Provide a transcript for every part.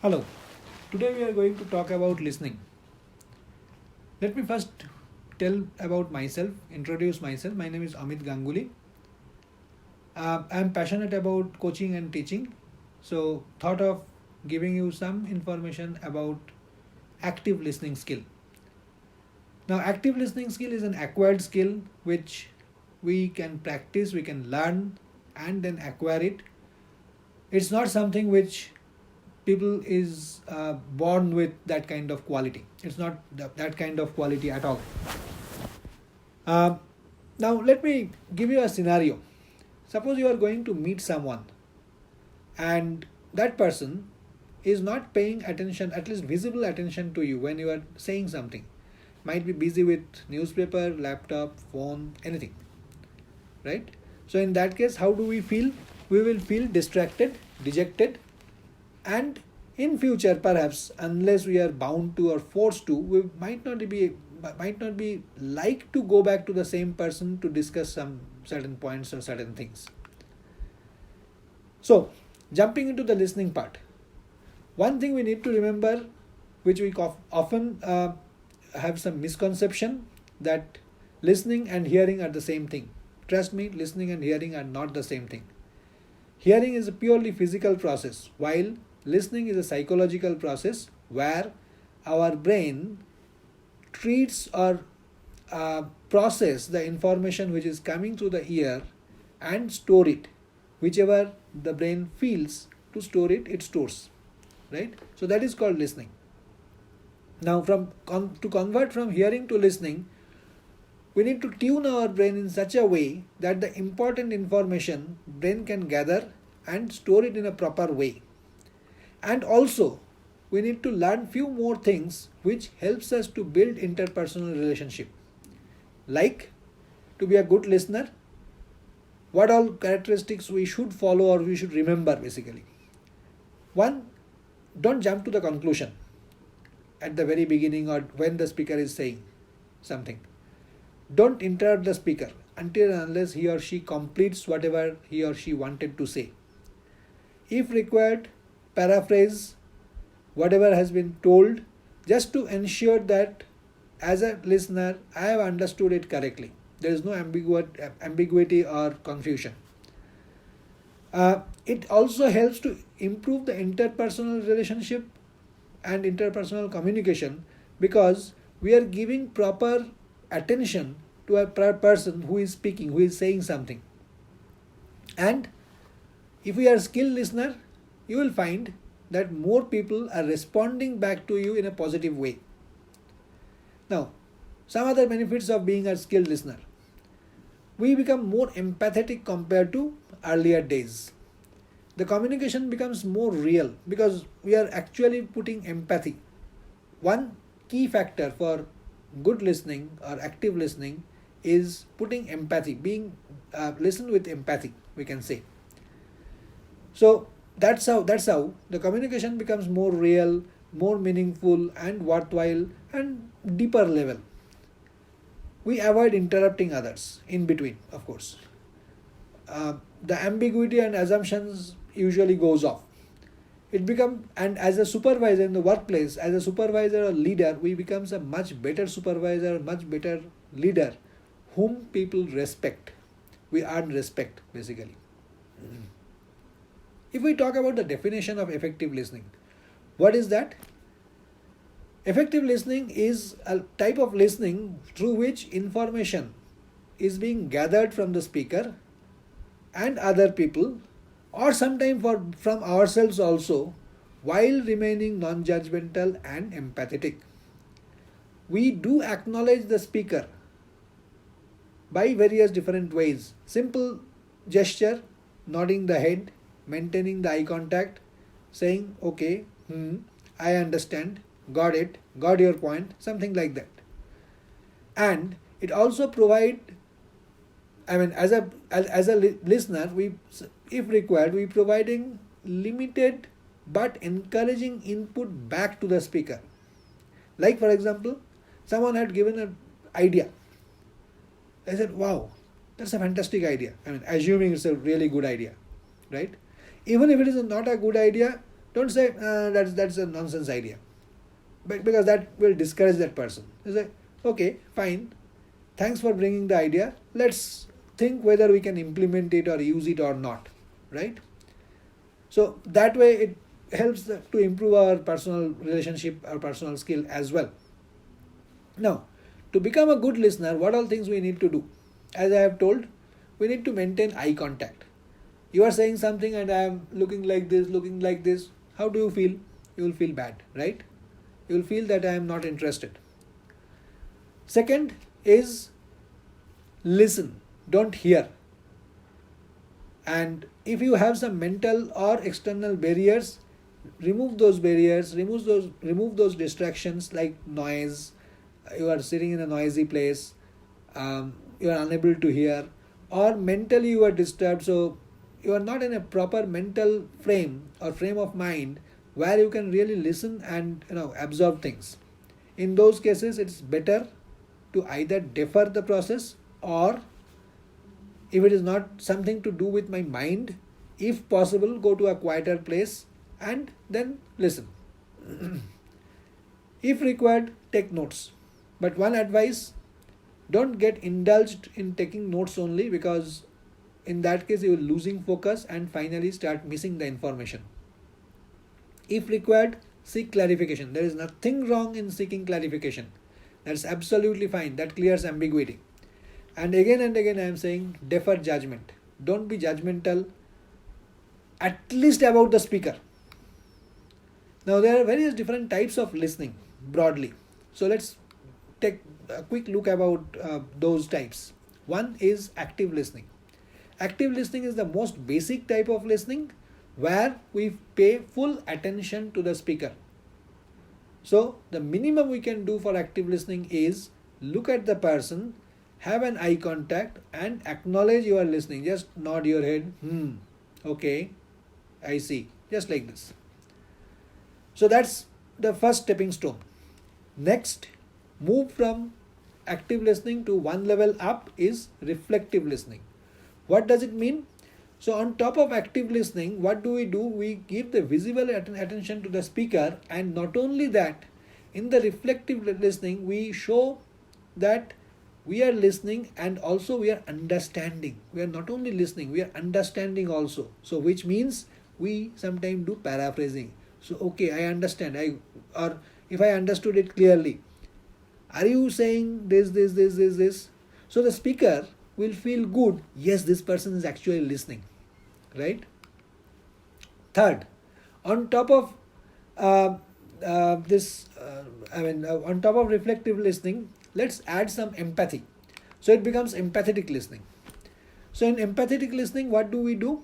Hello, today we are going to talk about listening. Let me first tell about myself, introduce myself. My name is Amit Ganguly. I am passionate about coaching and teaching. So, thought of giving you some information about active listening skill. Now, active listening skill is an acquired skill which we can practice, we can learn, and then acquire it. It's not something which people is born with that kind of quality. It's not that kind of quality at all. uh, Now let me give you a scenario. Suppose you are going to meet someone and that person is not paying attention, at least visible attention, to you when you are saying something. Might be busy with newspaper, laptop, phone, anything, right? So in that case, how do we feel? We will feel distracted, dejected, and in future perhaps, unless we are bound to or forced to, we might not be like to go back to the same person to discuss some certain points or certain things. So jumping into the listening part, one thing we need to remember, which we often have some misconception, that listening and hearing are the same thing. Trust me, listening and hearing are not the same thing. Hearing is a purely physical process, while listening is a psychological process where our brain treats or process the information which is coming through the ear and store it. Whichever the brain feels to store it, it stores. Right? So that is called listening. Now, to convert from hearing to listening, we need to tune our brain in such a way that the important information brain can gather and store it in a proper way. And also, we need to learn few more things which helps us to build interpersonal relationship. Like, to be a good listener, what all characteristics we should follow or we should remember basically. One, don't jump to the conclusion at the very beginning or when the speaker is saying something. Don't interrupt the speaker until and unless he or she completes whatever he or she wanted to say. If required, paraphrase whatever has been told, just to ensure that as a listener I have understood it correctly. There is no ambiguity or confusion. It also helps to improve the interpersonal relationship and interpersonal communication, because we are giving proper attention to a person who is speaking, who is saying something. And if we are a skilled listener, you will find that more people are responding back to you in a positive way. Now, some other benefits of being a skilled listener. We become more empathetic compared to earlier days. The communication becomes more real because we are actually putting empathy. One key factor for good listening or active listening is putting empathy, being listen with empathy, we can say. So that's how the communication becomes more real, more meaningful and worthwhile and deeper level. We avoid interrupting others in between, of course. The ambiguity and assumptions usually goes off. And as a supervisor in the workplace, as a supervisor or leader, we becomes a much better supervisor, much better leader whom people respect. We earn respect basically. If we talk about the definition of effective listening, what is that? Effective listening is a type of listening through which information is being gathered from the speaker and other people, or sometimes from ourselves also, while remaining non-judgmental and empathetic. We do acknowledge the speaker by various different ways. Simple gesture, nodding the head, maintaining the eye contact, saying okay, I understand, got it, got your point, something like that. And it also provide, as a listener, we, if required, we providing limited but encouraging input back to the speaker. Like for example, someone had given an idea. I said, wow, that's a fantastic idea. Assuming it's a really good idea, right? Even if it is not a good idea, Don't say that's a nonsense idea, because that will discourage that person. You say, okay, fine, thanks for bringing the idea. Let's think whether we can implement it or use it or not, right? So that way it helps to improve our personal relationship, our personal skill as well. Now, to become a good listener, what all things we need to do? As I have told, we need to maintain eye contact. You are saying something and I am looking like this, looking like this. How do you feel? You will feel bad, right? You will feel that I am not interested. Second is listen, don't hear. And if you have some mental or external barriers, remove those barriers, remove those distractions like noise. You are sitting in a noisy place, you are unable to hear, or mentally you are disturbed, so you are not in a proper mental frame or frame of mind where you can really listen and absorb things. In those cases, it's better to either defer the process, or if it is not something to do with my mind, if possible, go to a quieter place and then listen. If required, take notes. But one advice, don't get indulged in taking notes only, because in that case you will losing focus and finally start missing the information. If required, seek clarification. There is nothing wrong in seeking clarification. That's absolutely fine. That clears ambiguity. And again I am saying, defer judgment. Don't be judgmental, at least about the speaker. Now there are various different types of listening broadly. So let's take a quick look about those types. One is active listening. Active listening is the most basic type of listening, where we pay full attention to the speaker. So the minimum we can do for active listening is look at the person, have an eye contact and acknowledge you are listening. Just nod your head, okay, I see, just like this. So that's the first stepping stone. Next, move from active listening to one level up is reflective listening. What does it mean? So on top of active listening, what do? We give the visible attention to the speaker, and not only that, in the reflective listening, we show that we are listening and also we are understanding. We are not only listening, we are understanding also. So which means we sometimes do paraphrasing. So okay, I understand. Or if I understood it clearly, are you saying this? So the speaker will feel good. Yes, this person is actually listening, right? Third, on top of on top of reflective listening, let's add some empathy. So it becomes empathetic listening. So in empathetic listening, what do?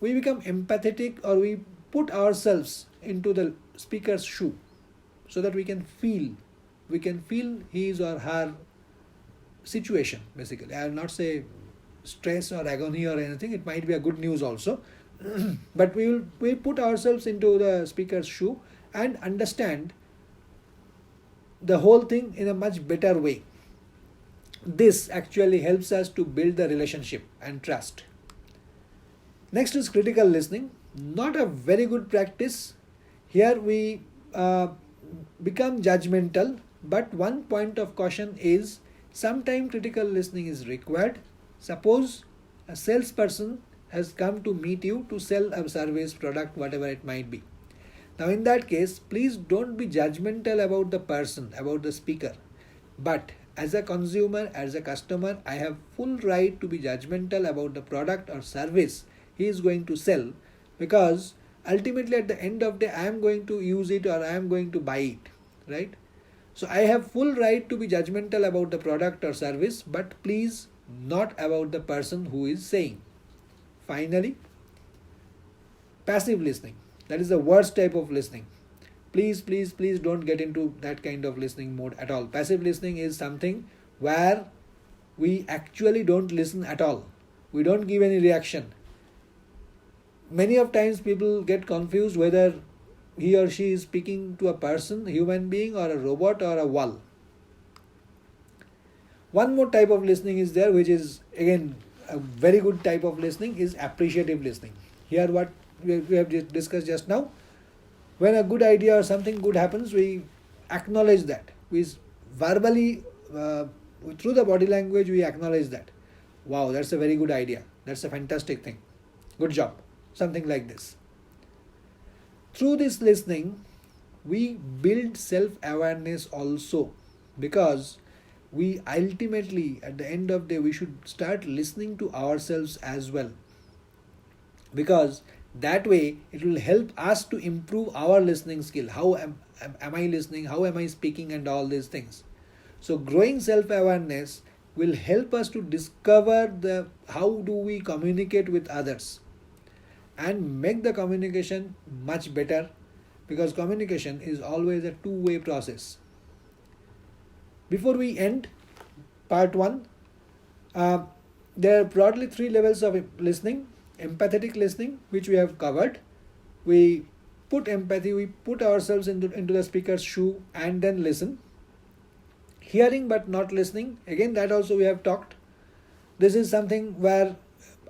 We become empathetic, or we put ourselves into the speaker's shoe, so that we can feel his or her situation. Basically, I will not say stress or agony or anything. It might be a good news also. But we put ourselves into the speaker's shoe and understand the whole thing in a much better way. This actually helps us to build the relationship and trust. Next is critical listening. Not a very good practice. Here we become judgmental, but one point of caution is sometimes critical listening is required. Suppose a salesperson has come to meet you to sell a service, product, whatever it might be. Now in that case, please don't be judgmental about the person, about the speaker. But as a consumer, as a customer, I have full right to be judgmental about the product or service he is going to sell, because ultimately at the end of the day, I am going to use it or I am going to buy it, right? So I have full right to be judgmental about the product or service, but please not about the person who is saying. Finally, passive listening. That is the worst type of listening. Please don't get into that kind of listening mode at all. Passive listening is something where we actually don't listen at all. We don't give any reaction. Many of times people get confused whether he or she is speaking to a person, human being, or a robot or a wall. One more type of listening is there, which is again a very good type of listening, is appreciative listening. Here what we have discussed just now, When a good idea or something good happens, we acknowledge that. We verbally, through the body language, we acknowledge that. Wow, that's a very good idea. That's a fantastic thing. Good job. Something like this. Through this listening, we build self-awareness also, because we ultimately, at the end of the day, we should start listening to ourselves as well, because that way it will help us to improve our listening skill. How am I listening, how am I speaking, and all these things. So growing self-awareness will help us to discover the how do we communicate with others and make the communication much better, because communication is always a two-way process. Before we end part 1, there are broadly 3 levels of listening. Empathetic listening, which we have covered. We put empathy, we put ourselves into the speaker's shoe and then listen. Hearing but not listening, again that also we have talked. This is something where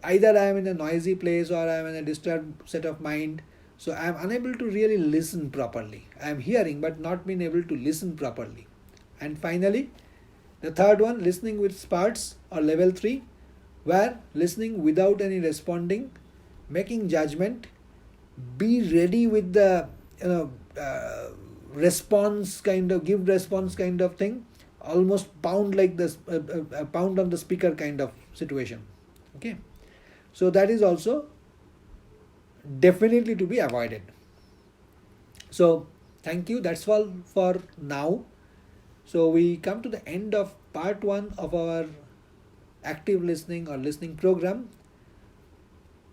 either I am in a noisy place or I am in a disturbed set of mind, so I am unable to really listen properly. I am hearing but not being able to listen properly. And finally, the third one, listening with parts, or level 3, where listening without any responding, making judgment, be ready with the response kind of, give response kind of thing, almost pound like this, pound on the speaker kind of situation. Okay, so that is also definitely to be avoided. So thank you, that's all for now. So we come to the end of part 1 of our active listening or listening program.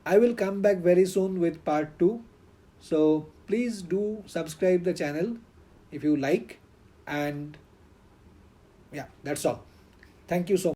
I will come back very soon with part 2. So please do subscribe the channel if you like, and yeah, that's all. Thank you so much.